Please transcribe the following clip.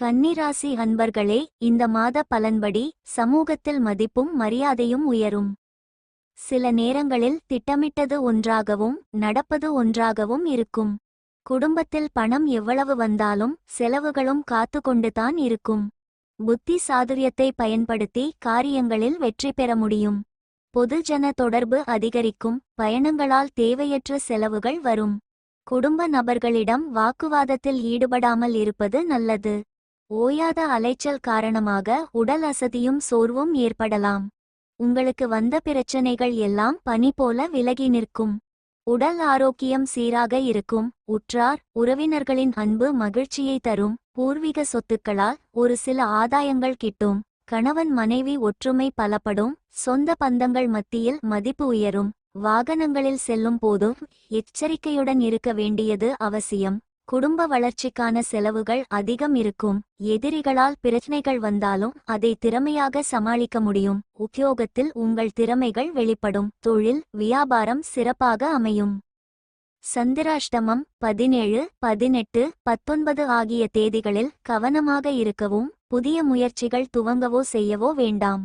கன்னிராசி அன்பர்களே, இந்த மாத பலன்படி சமூகத்தில் மதிப்பும் மரியாதையும் உயரும். சில நேரங்களில் திட்டமிட்டது ஒன்றாகவும் நடப்பது ஒன்றாகவும் இருக்கும். குடும்பத்தில் பணம் எவ்வளவு வந்தாலும் செலவுகளும் காத்து கொண்டுதான் இருக்கும். புத்தி சாதுரியத்தை பயன்படுத்தி காரியங்களில் வெற்றி பெற முடியும். பொதுஜன தொடர்பு அதிகரிக்கும். பயணங்களால் தேவையற்ற செலவுகள் வரும். குடும்ப நபர்களிடம் வாக்குவாதத்தில் ஈடுபடாமல் இருப்பது நல்லது. ஓயாத அலைச்சல் காரணமாக உடல் அசதியும் சோர்வும் ஏற்படலாம். உங்களுக்கு வந்த பிரச்சனைகள் எல்லாம் பனி போல விலகி நிற்கும். உடல் ஆரோக்கியம் சீராக இருக்கும். உற்றார் உறவினர்களின் அன்பு மகிழ்ச்சியை தரும். பூர்வீக சொத்துக்களால் ஒரு சில ஆதாயங்கள் கிட்டும். கணவன் மனைவி ஒற்றுமை பலப்படும். சொந்த பந்தங்கள் மத்தியில் மதிப்பு உயரும். வாகனங்களில் செல்லும் போதும் எச்சரிக்கையுடன் இருக்க வேண்டியது அவசியம். குடும்ப வளர்ச்சிக்கான செலவுகள் அதிகம் இருக்கும். எதிரிகளால் பிரச்சனைகள் வந்தாலும் அதை திறமையாக சமாளிக்க முடியும். உத்தியோகத்தில் உங்கள் திறமைகள் வெளிப்படும். தொழில் வியாபாரம் சிறப்பாக அமையும். சந்திராஷ்டமம் 17, 18, 19 ஆகிய தேதிகளில் கவனமாக இருக்கவும். புதிய முயற்சிகள் துவங்கவோ செய்யவோ வேண்டாம்.